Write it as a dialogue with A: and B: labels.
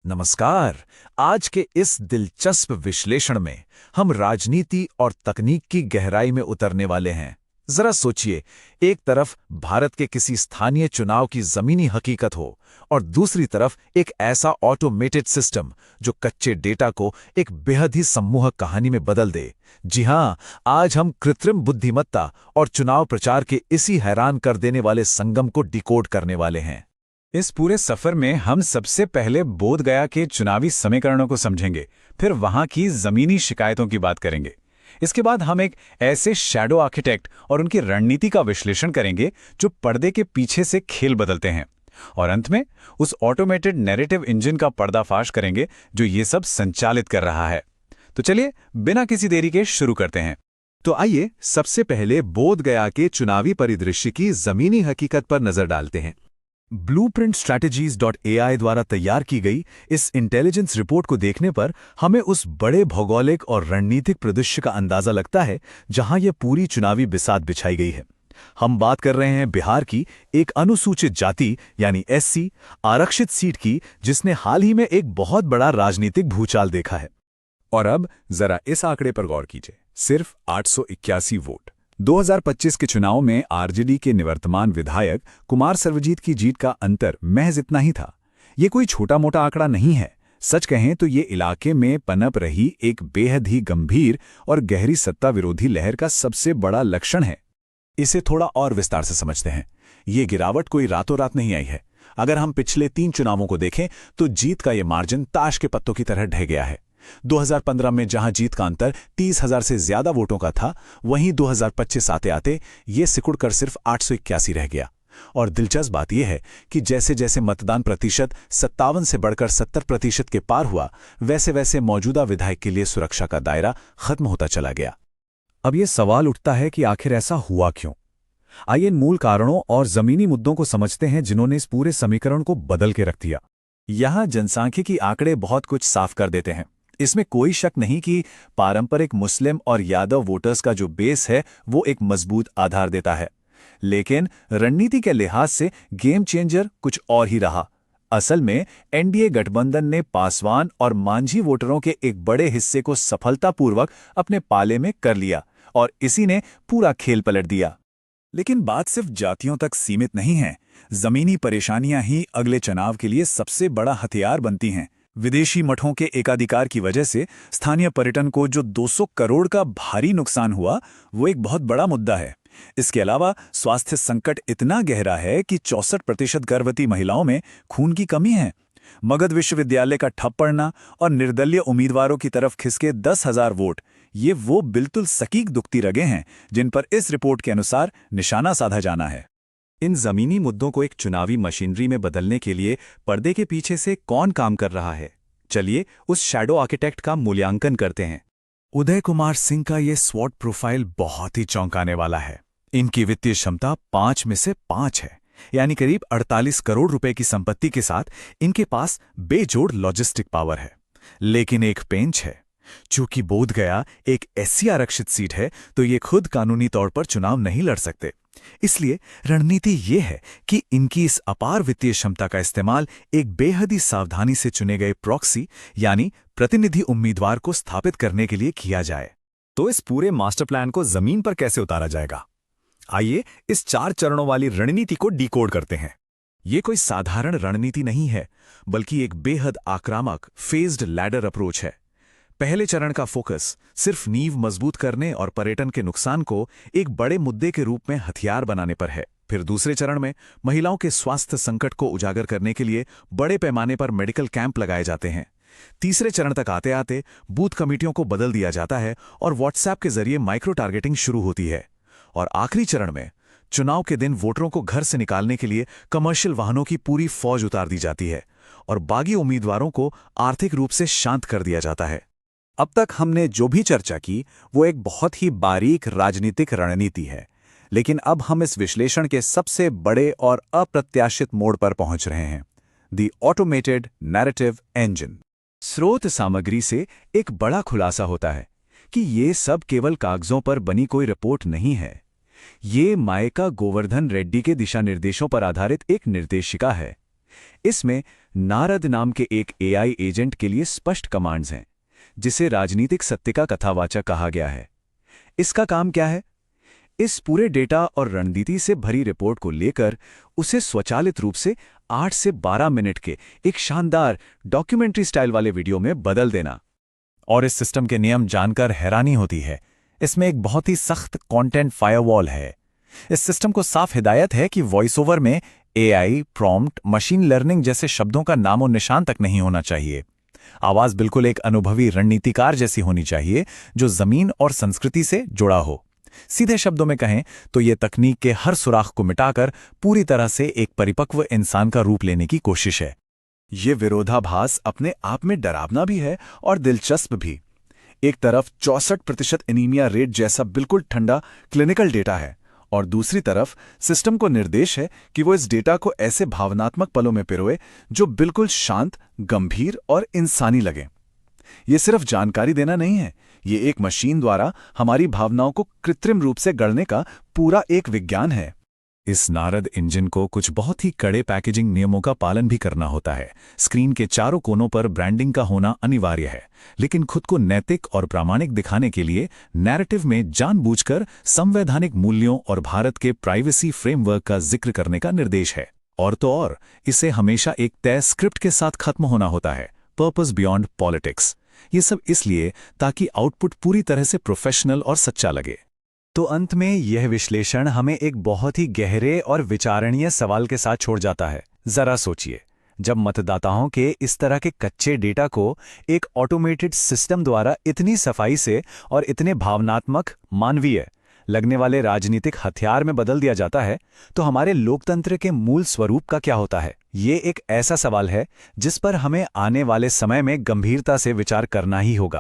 A: नमस्कार। आज के इस दिलचस्प विश्लेषण में हम राजनीति और तकनीक की गहराई में उतरने वाले हैं। जरा सोचिए, एक तरफ भारत के किसी स्थानीय चुनाव की जमीनी हकीकत हो और दूसरी तरफ एक ऐसा ऑटोमेटेड सिस्टम जो कच्चे डेटा को एक बेहद ही सम्मोहक कहानी में बदल दे। जी हां, आज हम कृत्रिम बुद्धिमत्ता और चुनाव प्रचार के इसी हैरान कर देने वाले संगम को डिकोड करने वाले हैं।
B: इस पूरे सफर में हम सबसे पहले बोधगया के चुनावी समीकरणों को समझेंगे, फिर वहां की जमीनी शिकायतों की बात करेंगे। इसके बाद हम एक ऐसे शैडो आर्किटेक्ट और उनकी रणनीति का विश्लेषण करेंगे जो पर्दे के पीछे से खेल बदलते हैं। और अंत में उस ऑटोमेटेड नैरेटिव इंजन का पर्दाफाश करेंगे जो ये सब संचालित कर रहा है। तो चलिए बिना किसी देरी के शुरू करते हैं।
C: तो आइए सबसे पहले बोधगया के चुनावी परिदृश्य की जमीनी हकीकत पर नजर डालते हैं। blueprintstrategies.ai द्वारा तैयार की गई इस इंटेलिजेंस रिपोर्ट को देखने पर हमें उस बड़े भौगोलिक और रणनीतिक परिदृश्य का अंदाजा लगता है जहां यह पूरी चुनावी बिसात बिछाई गई है। हम बात कर रहे हैं बिहार की एक अनुसूचित जाति यानी एससी आरक्षित सीट की, जिसने हाल ही में एक बहुत बड़ा राजनीतिक भूचाल देखा है।
B: और अब जरा इस आंकड़े पर गौर कीजिए, सिर्फ 881 वोट। 2025 के चुनाव में आरजेडी के निवर्तमान विधायक कुमार सर्वजीत की जीत का अंतर महज इतना ही था। ये कोई छोटा मोटा आंकड़ा नहीं है। सच कहें तो ये इलाके में पनप रही एक बेहद ही गंभीर और गहरी सत्ता विरोधी लहर का सबसे बड़ा लक्षण है।
C: इसे थोड़ा और विस्तार से समझते हैं। ये गिरावट कोई रातों रात नहीं आई है। अगर हम पिछले 3 चुनावों को देखें तो जीत का ये मार्जिन ताश के पत्तों की तरह ढह गया है। 2015 में जहां जीत का अंतर 30,000 से ज्यादा वोटों का था, वहीं 2025 आते आते ये सिकुड़कर सिर्फ 881 रह गया। और दिलचस्प बात यह है कि जैसे जैसे मतदान प्रतिशत 57 से बढ़कर 70% के पार हुआ, वैसे वैसे मौजूदा विधायक के लिए सुरक्षा का दायरा खत्म होता चला गया।
A: अब ये सवाल उठता है कि आखिर ऐसा हुआ क्यों? आइए इन मूल कारणों और जमीनी मुद्दों को समझते हैं जिन्होंने इस पूरे समीकरण को बदल के रख दिया।
C: यहां जनसांख्यिकी आंकड़े बहुत कुछ साफ कर देते हैं। इसमें कोई शक नहीं कि पारंपरिक मुस्लिम और यादव वोटर्स का जो बेस है वो एक मजबूत आधार देता है। लेकिन रणनीति के लिहाज से गेम चेंजर कुछ और ही रहा। असल में एनडीए गठबंधन ने पासवान और मांझी वोटरों के एक बड़े हिस्से को सफलतापूर्वक अपने पाले में कर लिया और इसी ने पूरा खेल पलट दिया।
B: लेकिन बात सिर्फ जातियों तक सीमित नहीं है। जमीनी परेशानियां ही अगले चुनाव के लिए सबसे बड़ा हथियार बनती हैं। विदेशी मठों के एकाधिकार की वजह से स्थानीय पर्यटन को जो 200 करोड़ का भारी नुकसान हुआ, वो एक बहुत बड़ा मुद्दा है। इसके अलावा स्वास्थ्य संकट इतना गहरा है कि 64% गर्भवती महिलाओं में खून की कमी है। मगध विश्वविद्यालय का ठप पड़ना और निर्दलीय उम्मीदवारों की तरफ खिसके 10,000 वोट, ये वो बिल्कुल सटीक दुखती रगें हैं जिन पर इस रिपोर्ट के अनुसार निशाना साधा जाना है।
C: इन जमीनी मुद्दों को एक चुनावी मशीनरी में बदलने के लिए पर्दे के पीछे से कौन काम कर रहा है? चलिए उस शैडो आर्किटेक्ट का मूल्यांकन करते हैं।
A: उदय कुमार सिंह का ये स्वॉट प्रोफाइल बहुत ही चौंकाने वाला है। इनकी वित्तीय क्षमता 5 में से 5 है, यानी करीब 48 करोड़ रुपए की संपत्ति के साथ इनके पास बेजोड़ लॉजिस्टिक पावर है। लेकिन एक पेंच है। चूंकि बोधगया एक एससी आरक्षित सीट है तो ये खुद कानूनी तौर पर चुनाव नहीं लड़ सकते। इसलिए रणनीति ये है कि इनकी इस अपार वित्तीय क्षमता का इस्तेमाल एक बेहद ही सावधानी से चुने गए प्रॉक्सी यानी प्रतिनिधि उम्मीदवार को स्थापित करने के लिए किया जाए।
C: तो इस पूरे मास्टर प्लान को जमीन पर कैसे उतारा जाएगा? आइए इस 4 चरणों वाली रणनीति को डिकोड करते हैं। ये कोई साधारण रणनीति नहीं है, बल्कि एक बेहद आक्रामक फेज्ड लैडर अप्रोच है। पहले चरण का फोकस सिर्फ नींव मजबूत करने और पर्यटन के नुकसान को एक बड़े मुद्दे के रूप में हथियार बनाने पर है। फिर दूसरे चरण में महिलाओं के स्वास्थ्य संकट को उजागर करने के लिए बड़े पैमाने पर मेडिकल कैंप लगाए जाते हैं। तीसरे चरण तक आते आते बूथ कमेटियों को बदल दिया जाता है और व्हाट्सएप के जरिए माइक्रो टारगेटिंग शुरू होती है। और आखिरी चरण में चुनाव के दिन वोटरों को घर से निकालने के लिए कमर्शियल वाहनों की पूरी फौज उतार दी जाती है और बागी उम्मीदवारों को आर्थिक रूप से शांत कर दिया जाता है।
B: अब तक हमने जो भी चर्चा की वो एक बहुत ही बारीक राजनीतिक रणनीति है, लेकिन अब हम इस विश्लेषण के सबसे बड़े और अप्रत्याशित मोड़ पर पहुंच रहे हैं, द ऑटोमेटेड नैरेटिव इंजन।
C: स्रोत सामग्री से एक बड़ा खुलासा होता है कि ये सब केवल कागजों पर बनी कोई रिपोर्ट नहीं है। ये मायका गोवर्धन रेड्डी के दिशा निर्देशों पर आधारित एक निर्देशिका है। इसमें
A: नारद नाम के एक एआई एजेंट के लिए स्पष्ट कमांड्स हैं, जिसे राजनीतिक सत्य का कथावाचक कहा गया है। इसका काम क्या है? इस पूरे डेटा और रणनीति से भरी रिपोर्ट को लेकर उसे स्वचालित रूप से 8 से 12 मिनट के एक शानदार डॉक्यूमेंट्री स्टाइल वाले वीडियो में बदल देना। और इस सिस्टम के नियम जानकर हैरानी होती है। इसमें एक बहुत ही सख्त कंटेंट फायरवॉल है। इस सिस्टम को साफ हिदायत है कि वॉइस ओवर में एआई, प्रॉम्प्ट, मशीन लर्निंग जैसे शब्दों का नामो निशान तक नहीं होना चाहिए। आवाज बिल्कुल एक अनुभवी रणनीतिकार जैसी होनी चाहिए, जो जमीन और संस्कृति से जुड़ा हो। सीधे शब्दों में कहें तो ये तकनीक के हर सुराख को मिटाकर पूरी तरह से एक परिपक्व इंसान का रूप लेने की कोशिश है। ये विरोधाभास अपने आप में डरावना भी है और दिलचस्प भी। एक तरफ 64% एनीमिया रेट जैसा बिल्कुल ठंडा क्लिनिकल डेटा है, और दूसरी तरफ सिस्टम को निर्देश है कि वो इस डेटा को ऐसे भावनात्मक पलों में पिरोए जो बिल्कुल शांत, गंभीर और इंसानी लगे। ये सिर्फ जानकारी देना नहीं है, ये एक मशीन द्वारा हमारी भावनाओं को कृत्रिम रूप से गढ़ने का पूरा एक विज्ञान है। इस नारद इंजन को कुछ बहुत ही कड़े पैकेजिंग नियमों का पालन भी करना होता है। स्क्रीन के चारों कोनों पर ब्रांडिंग का होना अनिवार्य है, लेकिन खुद को नैतिक और प्रामाणिक दिखाने के लिए नैरेटिव में जानबूझकर संवैधानिक मूल्यों और भारत के प्राइवेसी फ्रेमवर्क का जिक्र करने का निर्देश है। और तो और, इसे हमेशा एक तय स्क्रिप्ट के साथ खत्म होना होता है, पर्पस बियॉन्ड पॉलिटिक्स। ये सब इसलिए ताकि आउटपुट पूरी तरह से प्रोफेशनल और सच्चा लगे। तो अंत में यह विश्लेषण हमें एक बहुत ही गहरे और विचारणीय सवाल के साथ छोड़ जाता है। जरा सोचिए, जब मतदाताओं के इस तरह के कच्चे डेटा को एक ऑटोमेटेड सिस्टम द्वारा इतनी सफाई से और इतने भावनात्मक, मानवीय लगने वाले राजनीतिक हथियार में बदल दिया जाता है, तो हमारे लोकतंत्र के मूल स्वरूप का क्या होता है? ये एक ऐसा सवाल है जिस पर हमें आने वाले समय में गंभीरता से विचार करना ही होगा।